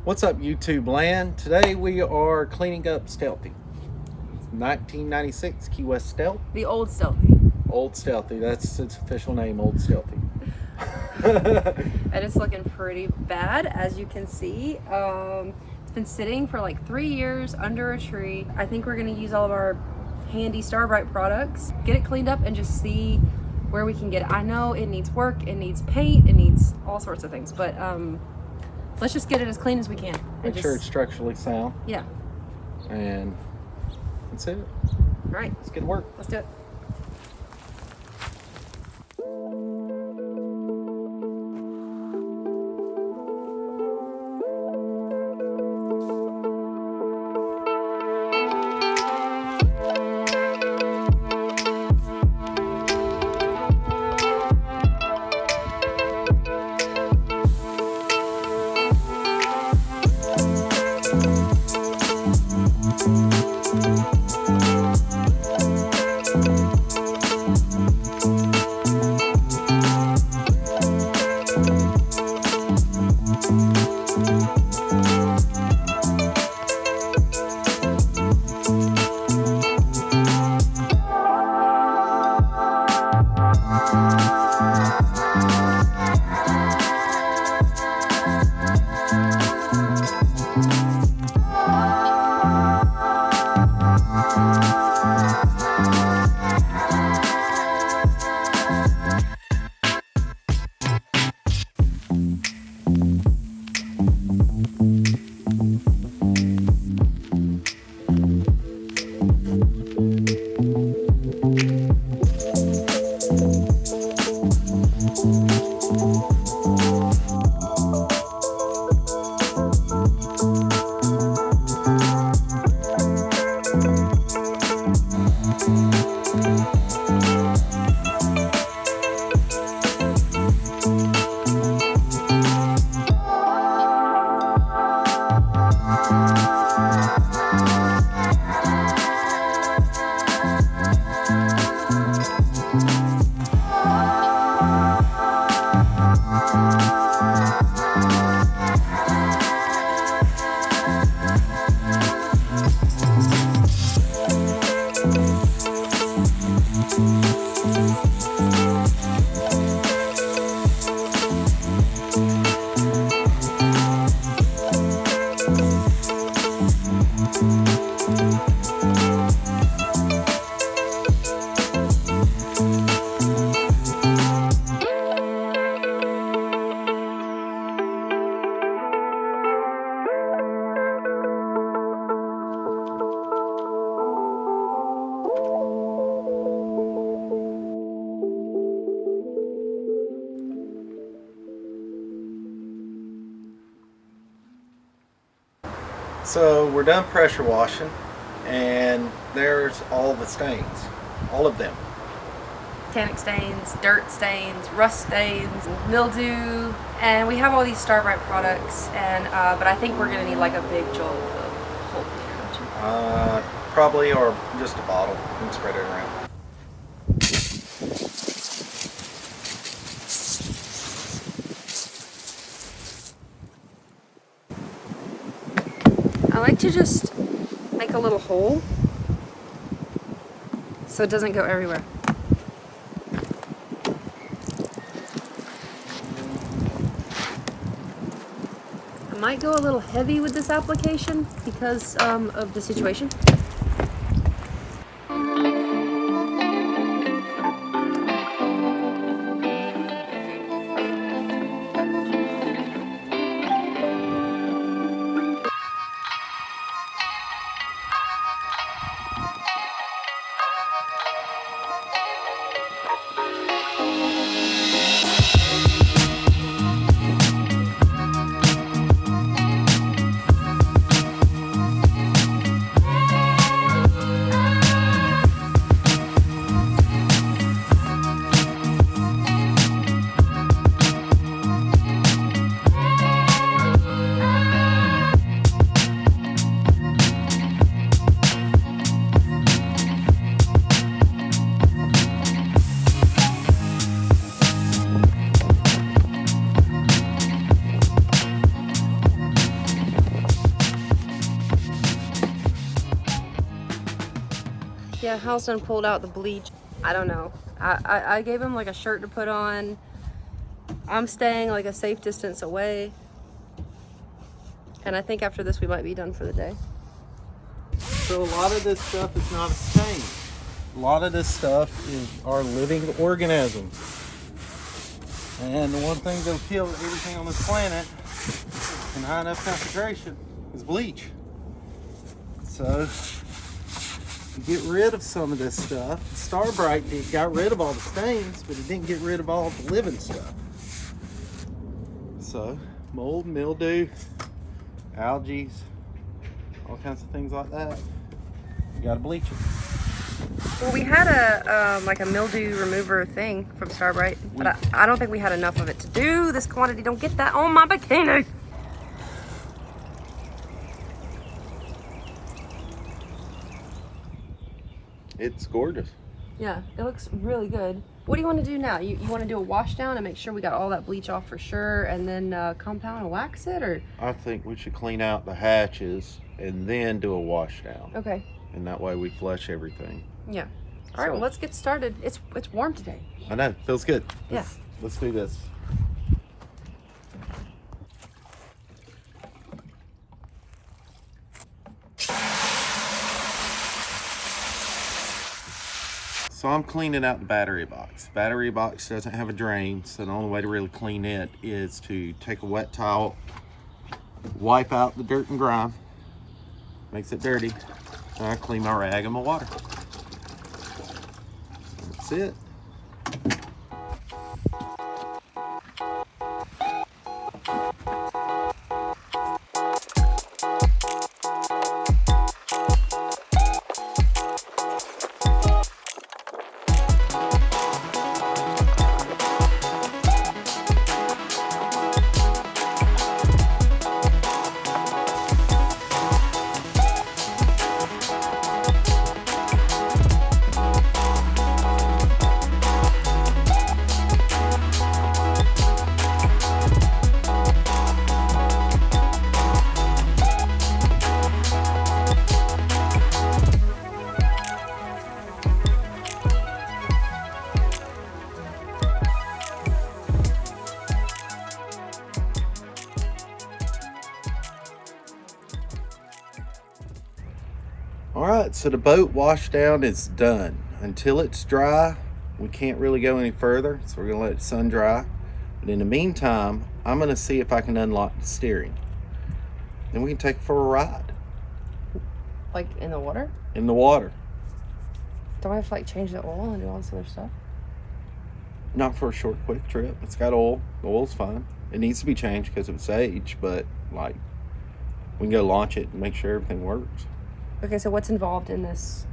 What's up, YouTube land? Today we are cleaning up Stealthy. 1996 Key West Stealth. The old Stealthy. Old Stealthy, that's its official name, Old Stealthy. And it's looking pretty bad, as you can see. It's been sitting for like 3 years under a tree. I think we're gonna use all of our handy Starbrite products, get it cleaned up, and just see where we can get it. I know it needs work, it needs paint, it needs all sorts of things, but let's just get it as clean as we can. Make sure it's structurally sound. Yeah. And that's it. All right. Let's get to work. Let's do it. So we're done pressure washing, and there's all the stains, all of them. Tannic stains, dirt stains, rust stains, mildew, and we have all these Starbrite products, and but I think we're gonna need like a big jug of the whole thing, don't you? Probably, or just a bottle and spread it around. I like to just make a little hole so it doesn't go everywhere. I might go a little heavy with this application because of the situation. Yeah, Hal's done pulled out the bleach. I don't know. I gave him like a shirt to put on. I'm staying like a safe distance away. And I think after this we might be done for the day. So a lot of this stuff is not a stain. A lot of this stuff are living organisms. And the one thing that'll kill everything on this planet in high enough concentration is bleach. So to get rid of some of this stuff, Starbrite, it got rid of all the stains, but it didn't get rid of all the living stuff. So mold, mildew, algae, all kinds of things like that, you gotta bleach it. Well, we had a like a mildew remover thing from Starbrite, but I don't think we had enough of it to do this quantity. Don't get that on my bikini. It's gorgeous. Yeah, it looks really good. What do you want to do now? You want to do a wash down and make sure we got all that bleach off for sure, and then compound and wax it, or? I think we should clean out the hatches and then do a wash down. Okay. And that way we flush everything. Yeah. All right, well, let's get started. It's warm today. I know, feels good. Yeah. Let's do this. So I'm cleaning out the battery box. Battery box doesn't have a drain, so the only way to really clean it is to take a wet towel, wipe out the dirt and grime, makes it dirty, and I clean my rag and my water. That's it. All right, so the boat wash down is done. Until it's dry, we can't really go any further, so we're gonna let it sun dry. But in the meantime, I'm gonna see if I can unlock the steering. Then we can take it for a ride. Like in the water? In the water. Don't I have to like change the oil and do all this other stuff? Not for a short, quick trip. It's got oil. The oil's fine. It needs to be changed because of its age, but like, we can go launch it and make sure everything works. Okay, so what's involved in this?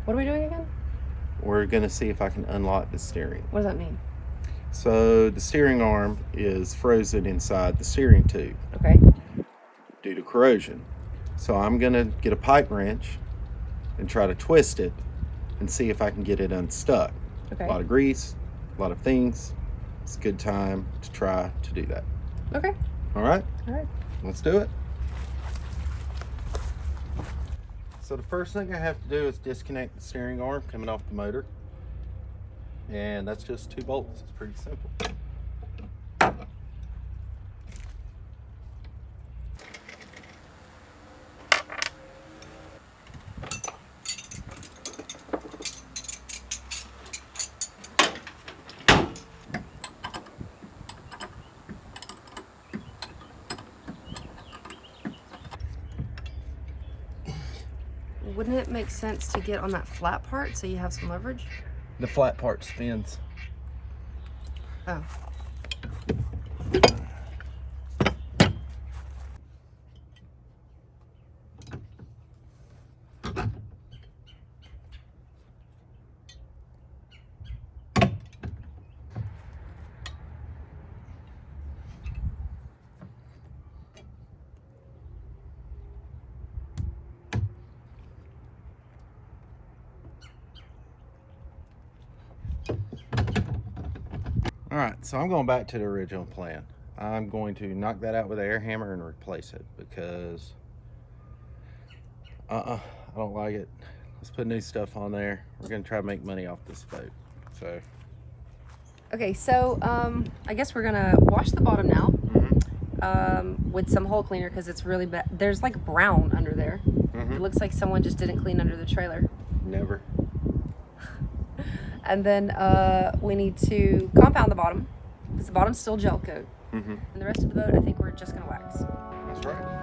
What are we doing again? We're gonna see if I can unlock the steering. What does that mean? So the steering arm is frozen inside the steering tube. Okay. Due to corrosion. So I'm gonna get a pipe wrench and try to twist it and see if I can get it unstuck. Okay. A lot of grease, a lot of things. It's a good time to try to do that. Okay. All right? All right. Let's do it. So the first thing I have to do is disconnect the steering arm coming off the motor. And that's just 2 bolts. It's pretty simple. Wouldn't it make sense to get on that flat part so you have some leverage? The flat part spins. Oh. All right, so I'm going back to the original plan. I'm going to knock that out with an air hammer and replace it because I don't like it. Let's put new stuff on there. We're gonna try to make money off this boat. So. Okay, so I guess we're gonna wash the bottom now with some hole cleaner because it's really bad. There's like brown under there. It looks like someone just didn't clean under the trailer. Never. And then we need to compound the bottom because the bottom's still gel coat. And the rest of the boat, I think we're just gonna wax. That's right.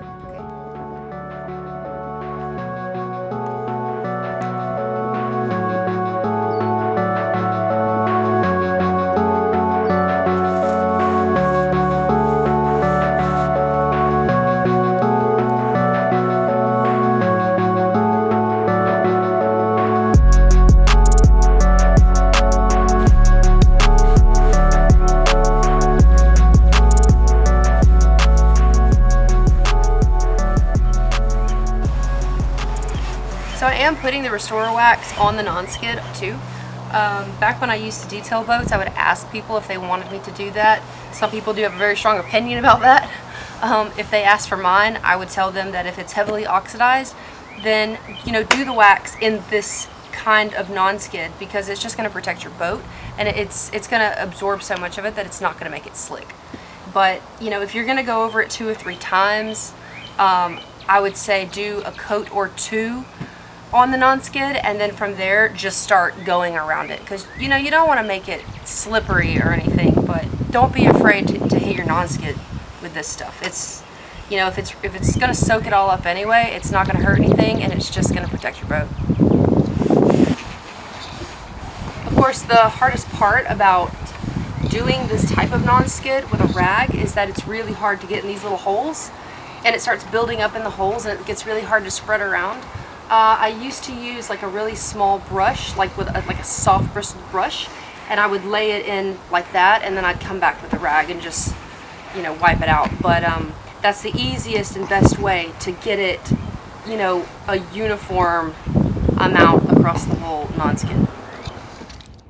So I am putting the Restorer wax on the non-skid too. Back when I used to detail boats, I would ask people if they wanted me to do that. Some people do have a very strong opinion about that. If they asked for mine, I would tell them that if it's heavily oxidized, then do the wax in this kind of non-skid because it's just going to protect your boat and it's going to absorb so much of it that it's not going to make it slick. But if you're going to go over it 2 or 3 times, I would say do a coat or 2 on the non-skid and then from there just start going around it because you don't want to make it slippery or anything, but don't be afraid to hit your non-skid with this stuff. It's if it's going to soak it all up anyway, it's not going to hurt anything and it's just going to protect your boat. Of course, the hardest part about doing this type of non-skid with a rag is that it's really hard to get in these little holes and it starts building up in the holes and it gets really hard to spread around. I used to use like a really small brush, like with a soft bristled brush, and I would lay it in like that, and then I'd come back with the rag and just, wipe it out. But that's the easiest and best way to get it, a uniform amount across the whole non-skid.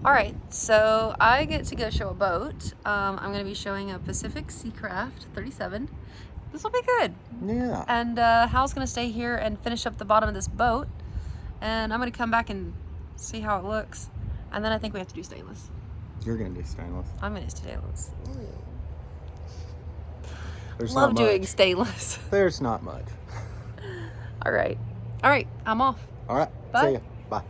All right, so I get to go show a boat. I'm going to be showing a Pacific Seacraft 37. This will be good. Yeah. And Hal's going to stay here and finish up the bottom of this boat. And I'm going to come back and see how it looks. And then I think we have to do stainless. You're going to do stainless. I'm going to do stainless. There's Love not much. doing stainless. There's not much. All right. All right. I'm off. All right. Bye. See ya. Bye.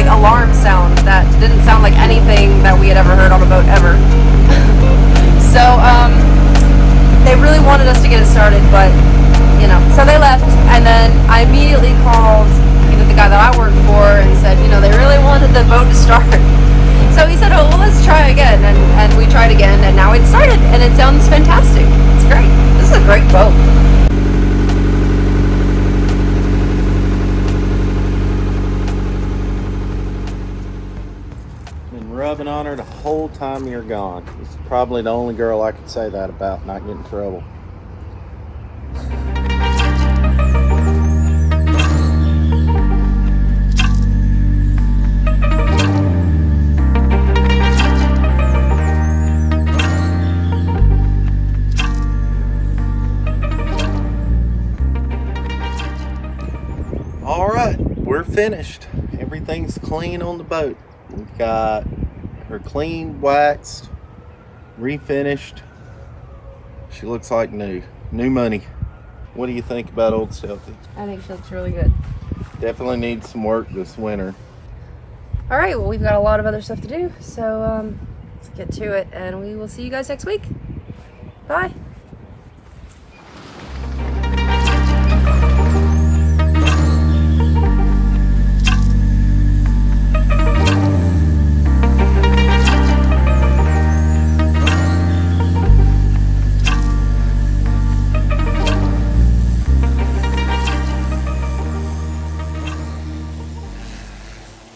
Alarm sound that didn't sound like anything that we had ever heard on a boat ever. So they really wanted us to get it started, but so they left, and then I immediately called the guy that I work for and said, they really wanted the boat to start. So he said, oh, well, let's try again, and we tried again, and now it started, and it sounds fantastic. It's great. This is a great boat. Rubbing on her the whole time you're gone. It's probably the only girl I could say that about, not getting in trouble. All right, we're finished. Everything's clean on the boat. We've got her clean, waxed, refinished. She looks like new money. What do you think about Old Stealthy? I think she looks really good. Definitely needs some work this winter. All right, well, we've got a lot of other stuff to do, so let's get to it, and we will see you guys next week. Bye.